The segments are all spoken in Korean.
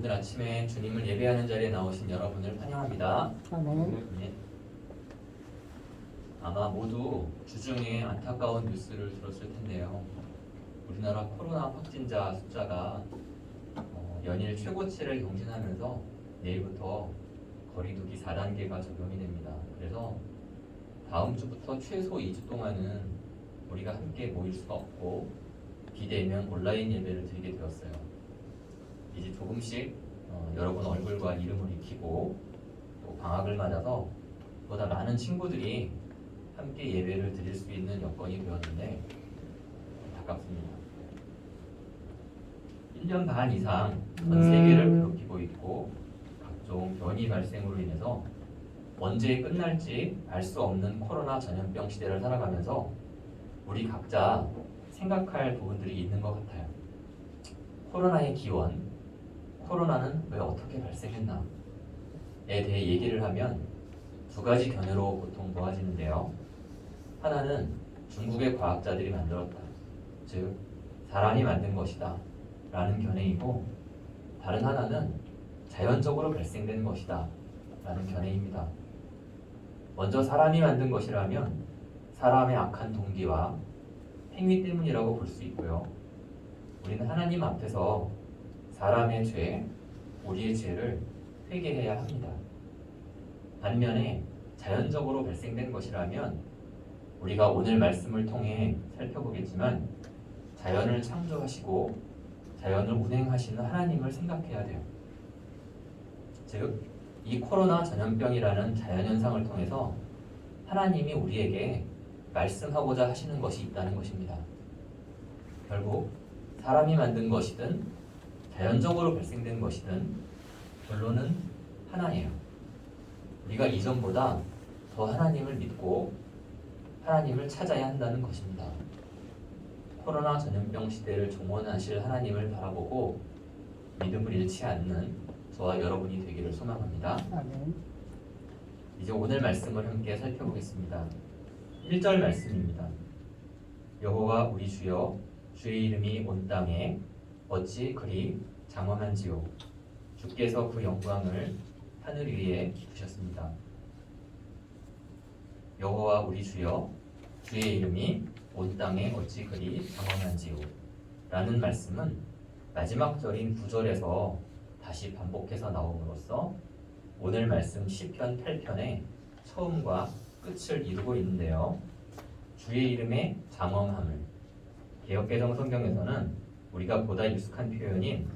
오늘 아침에 주님을 예배하는 자리에 나오신 여러분을 환영합니다. 네. 아마 모두 주중에 안타까운 뉴스를 들었을 텐데요. 우리나라 코로나 확진자 숫자가 연일 최고치를 경신하면서 내일부터 거리두기 4단계가 적용이 됩니다. 그래서 다음 주부터 최소 2주 동안은 우리가 함께 모일 수가 없고 비대면 온라인 예배를 드리게 되었어요. 이제 조금씩 여러분 얼굴과 이름을 익히고 또 방학을 맞아서 보다 많은 친구들이 함께 예배를 드릴 수 있는 여건이 되었는데 안타깝습니다. 1년 반 이상 전 세계를 괴롭히고 있고 각종 변이 발생으로 인해서 언제 끝날지 알 수 없는 코로나 전염병 시대를 살아가면서 우리 각자 생각할 부분들이 있는 것 같아요. 코로나의 기원, 코로나는 왜 어떻게 발생했나에 대해 얘기를 하면 두 가지 견해로 보통 모아지는데요. 하나는 중국의 과학자들이 만들었다, 즉 사람이 만든 것이다 라는 견해이고, 다른 하나는 자연적으로 발생된 것이다 라는 견해입니다. 먼저 사람이 만든 것이라면 사람의 악한 동기와 행위 때문이라고 볼 수 있고요. 우리는 하나님 앞에서 사람의 죄, 우리의 죄를 회개해야 합니다. 반면에 자연적으로 발생된 것이라면 우리가 오늘 말씀을 통해 살펴보겠지만 자연을 창조하시고 자연을 운행하시는 하나님을 생각해야 돼요. 즉, 이 코로나 전염병이라는 자연현상을 통해서 하나님이 우리에게 말씀하고자 하시는 것이 있다는 것입니다. 결국 사람이 만든 것이든 자연적으로 발생된 것이든 결론은 하나예요. 우리가 이전보다 더 하나님을 믿고 하나님을 찾아야 한다는 것입니다. 코로나 전염병 시대를 종언하실 하나님을 바라보고 믿음을 잃지 않는 저와 여러분이 되기를 소망합니다. 이제 오늘 말씀을 함께 살펴보겠습니다. 1절 말씀입니다. 여호와 우리 주여, 주의 이름이 온 땅에 어찌 그리 장엄한지요. 주께서 그 영광을 하늘 위에 두셨습니다. 여호와 우리 주여, 주의 이름이 온 땅에 어찌 그리 장엄한지요 라는 말씀은 마지막 절인 9절에서 다시 반복해서 나옴으로써 오늘 말씀 시편 8편의 처음과 끝을 이루고 있는데요. 주의 이름의 장엄함을, 개역개정 성경에서는 우리가 보다 익숙한 표현인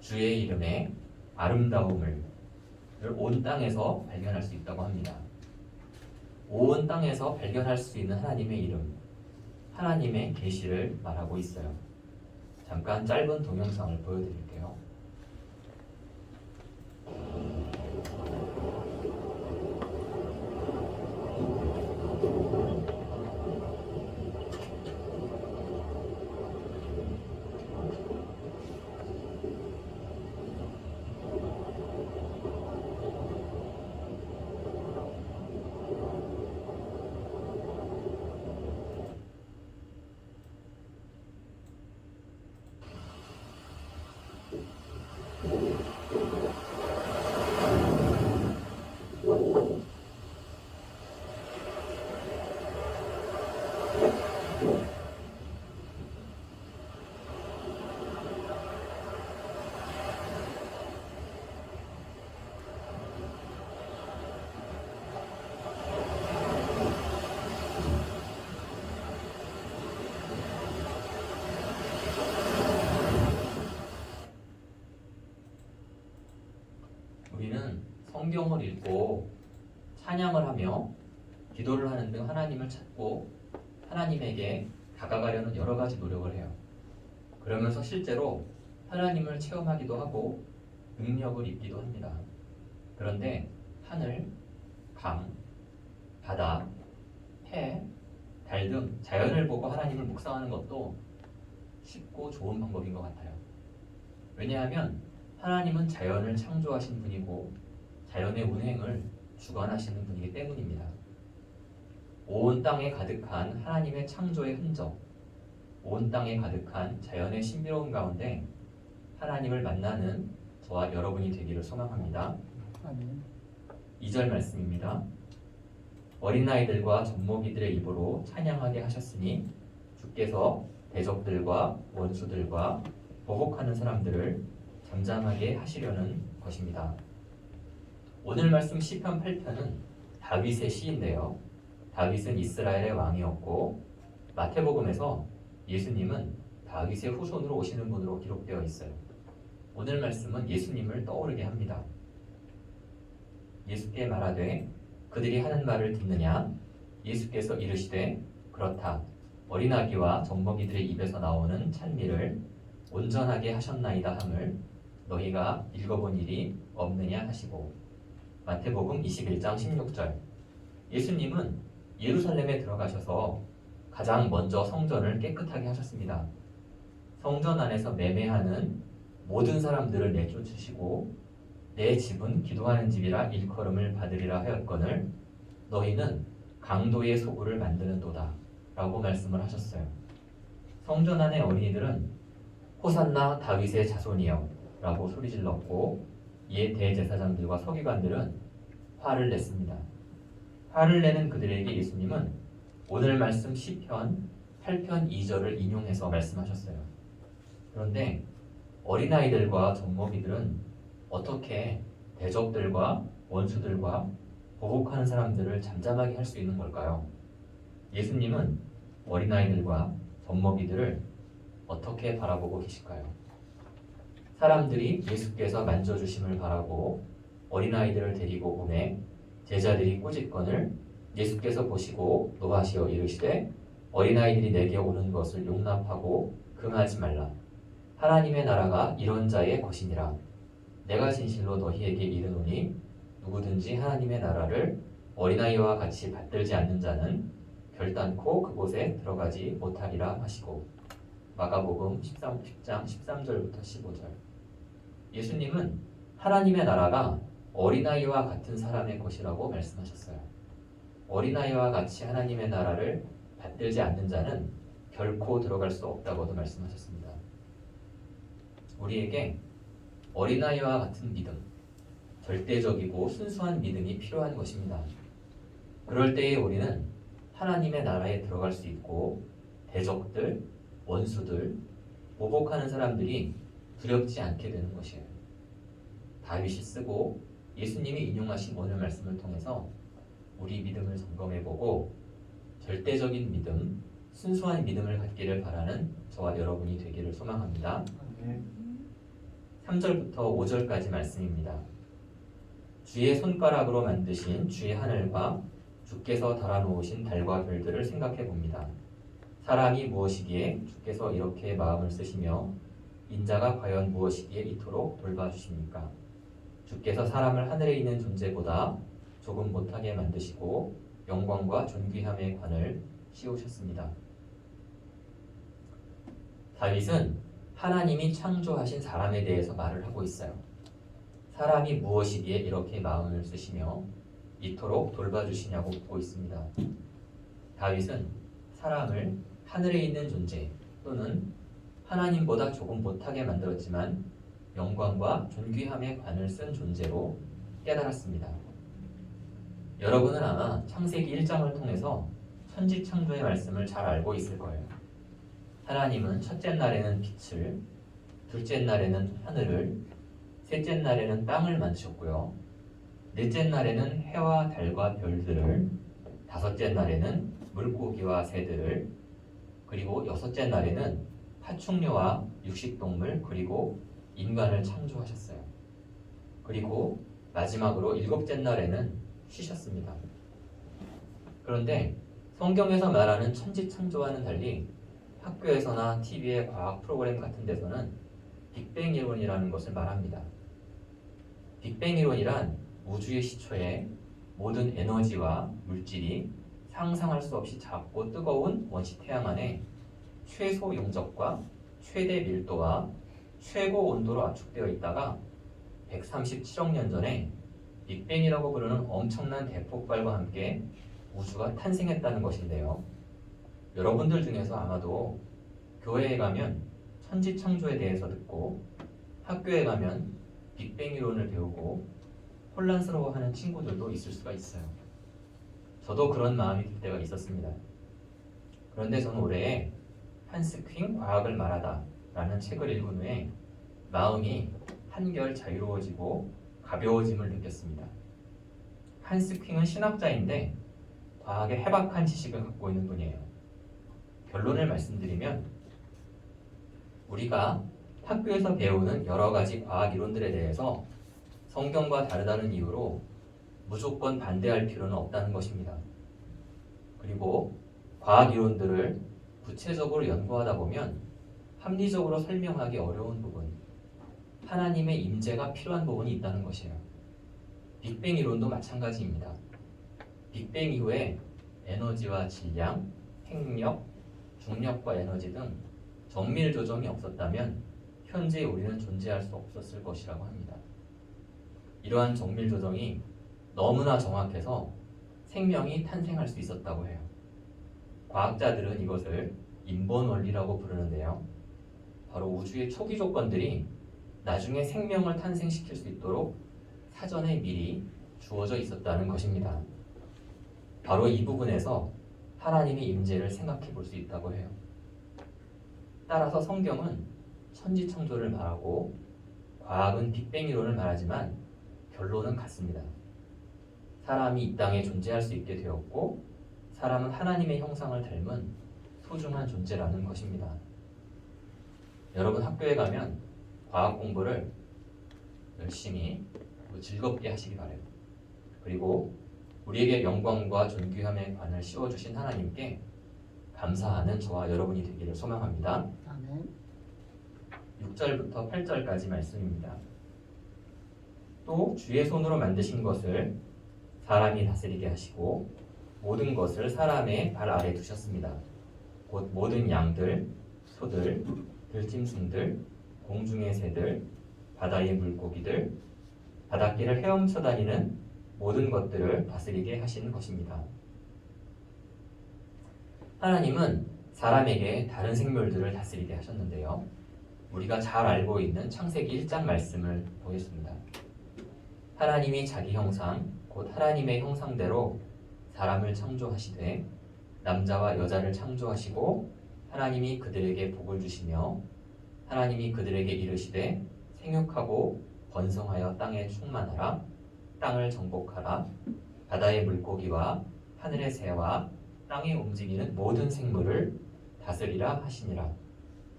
주의 이름의 아름다움을 온 땅에서 발견할 수 있다고 합니다. 온 땅에서 발견할 수 있는 하나님의 이름, 하나님의 계시를 말하고 있어요. 잠깐 짧은 동영상을 보여드릴게요. 우리는 성경을 읽고 찬양을 하며 기도를 하는 등 하나님을 찾고 하나님에게 다가가려는 여러 가지 노력을 해요. 그러면서 실제로 하나님을 체험하기도 하고 능력을 입기도 합니다. 그런데 하늘, 강, 바다, 해, 달 등 자연을 보고 하나님을 묵상하는 것도 쉽고 좋은 방법인 것 같아요. 왜냐하면 하나님은 자연을 창조하신 분이고 자연의 운행을 주관하시는 분이기 때문입니다. 온 땅에 가득한 하나님의 창조의 흔적, 온 땅에 가득한 자연의 신비로움 가운데 하나님을 만나는 저와 여러분이 되기를 소망합니다. 아멘. 2절 말씀입니다. 어린아이들과 젖먹이들의 입으로 찬양하게 하셨으니 주께서 대적들과 원수들과 보복하는 사람들을 잠잠하게 하시려는 것입니다. 오늘 말씀 시편 8편은 다윗의 시인데요. 다윗은 이스라엘의 왕이었고 마태복음에서 예수님은 다윗의 후손으로 오시는 분으로 기록되어 있어요. 오늘 말씀은 예수님을 떠오르게 합니다. 예수께 말하되 그들이 하는 말을 듣느냐? 예수께서 이르시되 그렇다. 어린아기와 젖먹이들의 입에서 나오는 찬미를 온전하게 하셨나이다 함을 너희가 읽어본 일이 없느냐 하시고. 마태복음 21장 16절. 예수님은 예루살렘에 들어가셔서 가장 먼저 성전을 깨끗하게 하셨습니다. 성전 안에서 매매하는 모든 사람들을 내쫓으시고 내 집은 기도하는 집이라 일컬음을 받으리라 하였거늘 너희는 강도의 소굴을 만드는도다 라고 말씀을 하셨어요. 성전 안의 어린이들은 호산나 다윗의 자손이여 라고 소리질렀고 이에 대제사장들과 서기관들은 화를 냈습니다. 화를 내는 그들에게 예수님은 오늘 말씀 시편 8편 2절을 인용해서 말씀하셨어요. 그런데 어린아이들과 젖먹이들은 어떻게 대적들과 원수들과 보복하는 사람들을 잠잠하게 할 수 있는 걸까요? 예수님은 어린아이들과 젖먹이들을 어떻게 바라보고 계실까요? 사람들이 예수께서 만져주심을 바라고 어린아이들을 데리고 오매 제자들이 꾸짖거늘 예수께서 보시고 노하시어 이르시되 어린아이들이 내게 오는 것을 용납하고 금하지 말라. 하나님의 나라가 이런 자의 것이니라. 내가 진실로 너희에게 이르노니 누구든지 하나님의 나라를 어린아이와 같이 받들지 않는 자는 결단코 그곳에 들어가지 못하리라 하시고. 마가복음 10장 13절부터 15절. 예수님은 하나님의 나라가 어린아이와 같은 사람의 것이라고 말씀하셨어요. 어린아이와 같이 하나님의 나라를 받들지 않는 자는 결코 들어갈 수 없다고도 말씀하셨습니다. 우리에게 어린아이와 같은 믿음, 절대적이고 순수한 믿음이 필요한 것입니다. 그럴 때에 우리는 하나님의 나라에 들어갈 수 있고 대적들, 원수들, 보복하는 사람들이 두렵지 않게 되는 것이에요. 다윗이 쓰고 예수님이 인용하신 오늘 말씀을 통해서 우리 믿음을 점검해보고 절대적인 믿음, 순수한 믿음을 갖기를 바라는 저와 여러분이 되기를 소망합니다. 3절부터 5절까지 말씀입니다. 주의 손가락으로 만드신 주의 하늘과 주께서 달아놓으신 달과 별들을 생각해 봅니다. 사람이 무엇이기에 주께서 이렇게 마음을 쓰시며 인자가 과연 무엇이기에 이토록 돌봐주십니까? 주께서 사람을 하늘에 있는 존재보다 조금 못하게 만드시고 영광과 존귀함의 관을 씌우셨습니다. 다윗은 하나님이 창조하신 사람에 대해서 말을 하고 있어요. 사람이 무엇이기에 이렇게 마음을 쓰시며 이토록 돌봐주시냐고 묻고 있습니다. 다윗은 사람을 하늘에 있는 존재 또는 하나님보다 조금 못하게 만들었지만 영광과 존귀함의 관을 쓴 존재로 깨달았습니다. 여러분은 아마 창세기 1장을 통해서 천지창조의 말씀을 잘 알고 있을 거예요. 하나님은 첫째 날에는 빛을, 둘째 날에는 하늘을, 셋째 날에는 땅을 만드셨고요. 넷째 날에는 해와 달과 별들을, 다섯째 날에는 물고기와 새들을, 그리고 여섯째 날에는 파충류와 육식동물 그리고 인간을 창조하셨어요. 그리고 마지막으로 일곱째 날에는 쉬셨습니다. 그런데 성경에서 말하는 천지창조와는 달리 학교에서나 TV의 과학 프로그램 같은 데서는 빅뱅 이론이라는 것을 말합니다. 빅뱅 이론이란 우주의 시초에 모든 에너지와 물질이 상상할 수 없이 작고 뜨거운 원시 태양 안에 최소 용적과 최대 밀도와 최고 온도로 압축되어 있다가 137억 년 전에 빅뱅이라고 부르는 엄청난 대폭발과 함께 우주가 탄생했다는 것인데요. 여러분들 중에서 아마도 교회에 가면 천지창조에 대해서 듣고 학교에 가면 빅뱅 이론을 배우고 혼란스러워하는 친구들도 있을 수가 있어요. 저도 그런 마음이 들 때가 있었습니다. 그런데 저는 올해 한스 퀸 과학을 말하다 라는 책을 읽은 후에 마음이 한결 자유로워지고 가벼워짐을 느꼈습니다. 한스 퀸은 신학자인데 과학에 해박한 지식을 갖고 있는 분이에요. 결론을 말씀드리면 우리가 학교에서 배우는 여러 가지 과학 이론들에 대해서 성경과 다르다는 이유로 무조건 반대할 필요는 없다는 것입니다. 그리고 과학 이론들을 구체적으로 연구하다 보면 합리적으로 설명하기 어려운 부분, 하나님의 임재가 필요한 부분이 있다는 것이에요. 빅뱅 이론도 마찬가지입니다. 빅뱅 이후에 에너지와 질량, 핵력, 중력과 에너지 등 정밀 조정이 없었다면 현재 우리는 존재할 수 없었을 것이라고 합니다. 이러한 정밀 조정이 너무나 정확해서 생명이 탄생할 수 있었다고 해요. 과학자들은 이것을 인본 원리라고 부르는데요. 바로 우주의 초기 조건들이 나중에 생명을 탄생시킬 수 있도록 사전에 미리 주어져 있었다는 것입니다. 바로 이 부분에서 하나님의 임재를 생각해 볼 수 있다고 해요. 따라서 성경은 천지창조를 말하고 과학은 빅뱅 이론을 말하지만 결론은 같습니다. 사람이 이 땅에 존재할 수 있게 되었고 사람은 하나님의 형상을 닮은 소중한 존재라는 것입니다. 여러분 학교에 가면 과학 공부를 열심히 즐겁게 하시기 바라요. 그리고 우리에게 영광과 존귀함의 관을 씌워주신 하나님께 감사하는 저와 여러분이 되기를 소망합니다. 아멘. 6절부터 8절까지 말씀입니다. 또 주의 손으로 만드신 것을 사람이 다스리게 하시고 모든 것을 사람의 발 아래 두셨습니다. 곧 모든 양들, 소들, 들짐승들, 공중의 새들, 바다의 물고기들, 바닷길을 헤엄쳐 다니는 모든 것들을 다스리게 하신 것입니다. 하나님은 사람에게 다른 생물들을 다스리게 하셨는데요. 우리가 잘 알고 있는 창세기 1장 말씀을 보겠습니다. 하나님이 자기 형상, 곧 하나님의 형상대로 사람을 창조하시되 남자와 여자를 창조하시고 하나님이 그들에게 복을 주시며 하나님이 그들에게 이르시되 생육하고 번성하여 땅에 충만하라 땅을 정복하라 바다의 물고기와 하늘의 새와 땅에 움직이는 모든 생물을 다스리라 하시니라.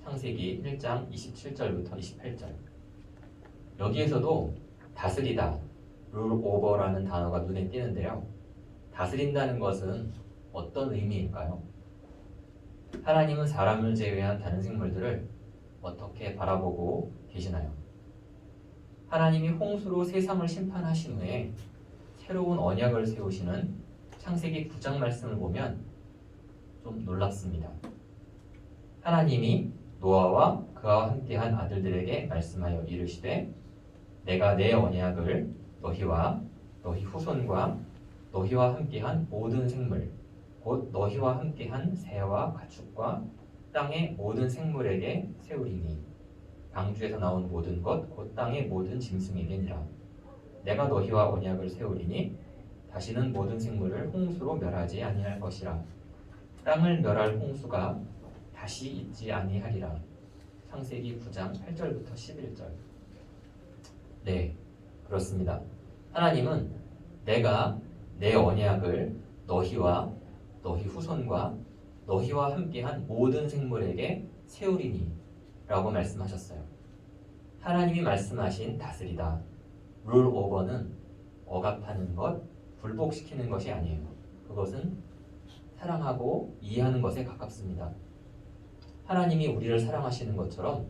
창세기 1장 27절부터 28절. 여기에서도 다스리다, 룰 오버라는 단어가 눈에 띄는데요. 다스린다는 것은 어떤 의미일까요? 하나님은 사람을 제외한 다른 생물들을 어떻게 바라보고 계시나요? 하나님이 홍수로 세상을 심판하신 후에 새로운 언약을 세우시는 창세기 9장 말씀을 보면 좀 놀랍습니다. 하나님이 노아와 그와 함께한 아들들에게 말씀하여 이르시되 내가 내 언약을 너희와 너희 후손과 너희와 함께한 모든 생물 곧 너희와 함께한 새와 가축과 땅의 모든 생물에게 세우리니 방주에서 나온 모든 것 곧 땅의 모든 짐승에게니라. 내가 너희와 언약을 세우리니 다시는 모든 생물을 홍수로 멸하지 아니할 것이라. 땅을 멸할 홍수가 다시 있지 아니하리라. 창세기 9장 8절부터 11절. 네, 그렇습니다. 하나님은 내가 내 언약을 너희와 너희 후손과 너희와 함께한 모든 생물에게 세우리니 라고 말씀하셨어요. 하나님이 말씀하신 다스리다, 룰 오버는 억압하는 것, 불복시키는 것이 아니에요. 그것은 사랑하고 이해하는 것에 가깝습니다. 하나님이 우리를 사랑하시는 것처럼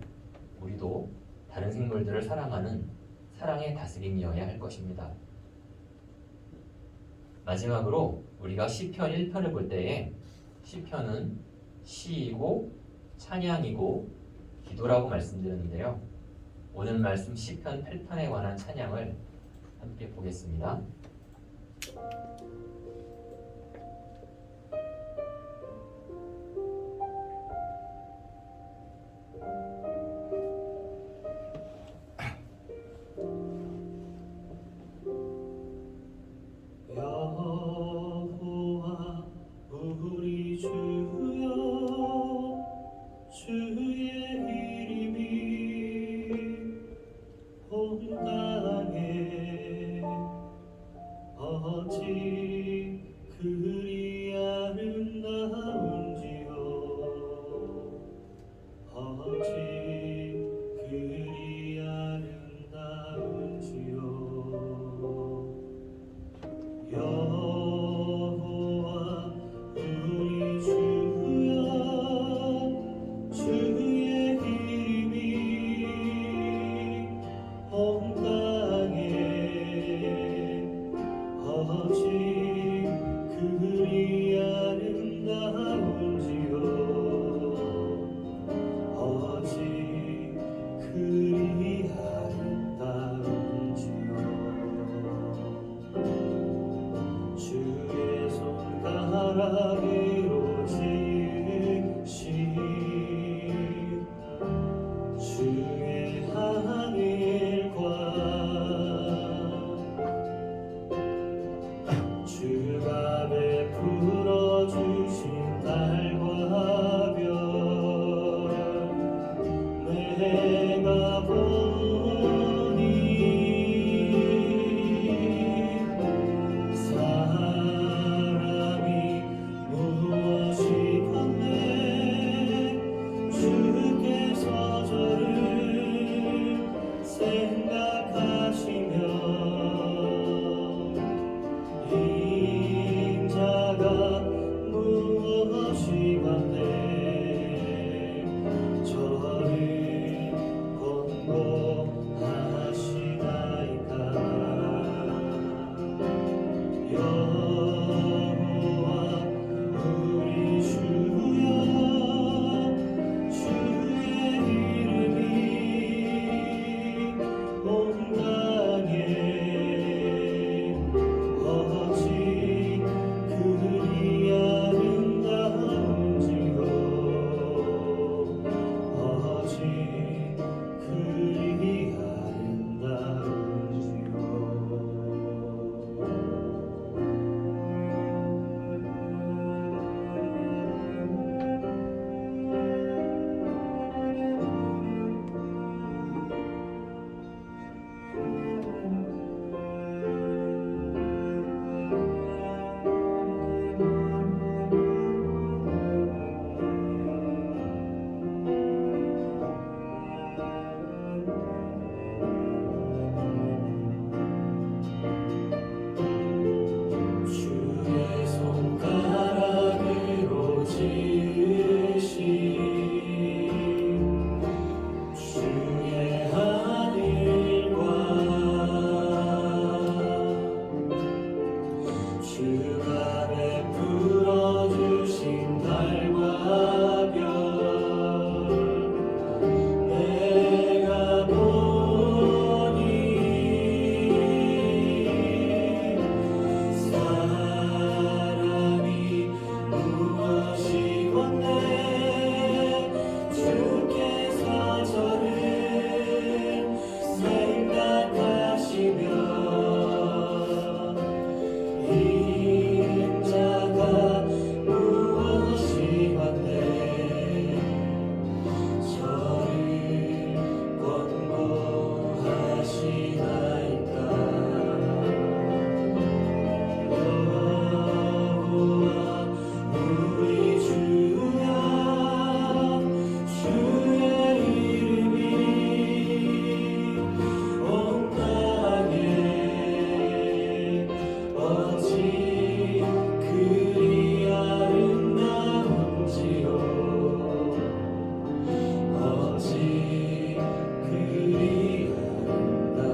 우리도 다른 생물들을 사랑하는 사랑의 다스림이어야 할 것입니다. 마지막으로 우리가 시편 1편을 볼 때에 시편은 시이고 찬양이고 기도라고 말씀드렸는데요. 오늘 말씀 시편 8편에 관한 찬양을 함께 보겠습니다. 손가락으로 지으신 주의 하늘과 주가 베풀어 주신 달과 별 내가 보니 사람이 무엇이건대 주께서 저를 생각하시며 인자가 무엇이건대 저를 권고하시나이까 여호와 우리 주여 주의 이름이 온 땅에 어찌 그리 아름다운지요 어찌 그리 아름다운지요 주의 손가락으로 지으신 주의 하늘과 주가 베풀어 주신 달과 별 내가 보니 사람이 무엇이건대 주께서 저를 생각하시며 인자가 무엇이건대 저를 권고하시나이까 여호와 우리 주여 주의 이름이 온 땅에 어찌 그리 아름다운지요 어찌 그리 아름다운지요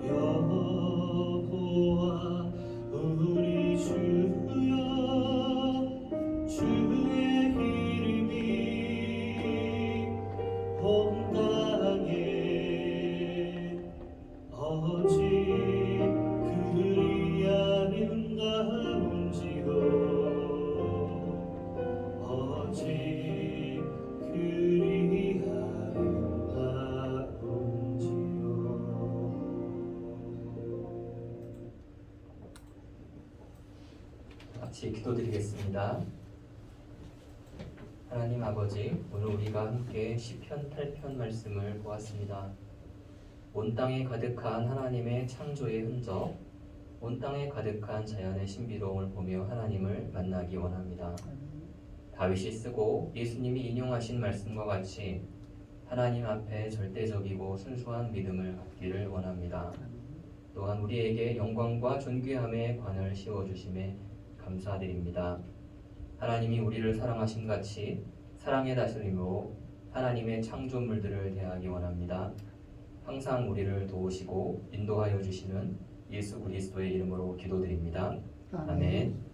여호와 우리 주여 주의 이름이 온 땅에 어찌 그리 아름다운지요 어찌 그리 아름다운지요 같이 기도드리겠습니다. 하나님 아버지, 오늘 우리가 함께 시편 8편 말씀을 보았습니다. 온 땅에 가득한 하나님의 창조의 흔적, 온 땅에 가득한 자연의 신비로움을 보며 하나님을 만나기 원합니다. 다윗이 쓰고 예수님이 인용하신 말씀과 같이 하나님 앞에 절대적이고 순수한 믿음을 갖기를 원합니다. 또한 우리에게 영광과 존귀함의 관을 씌워주심에 감사드립니다. 하나님이 우리를 사랑하신 같이 사랑의 다스림으로 하나님의 창조물들을 대하기 원합니다. 항상 우리를 도우시고 인도하여 주시는 예수 그리스도의 이름으로 기도드립니다. 아멘.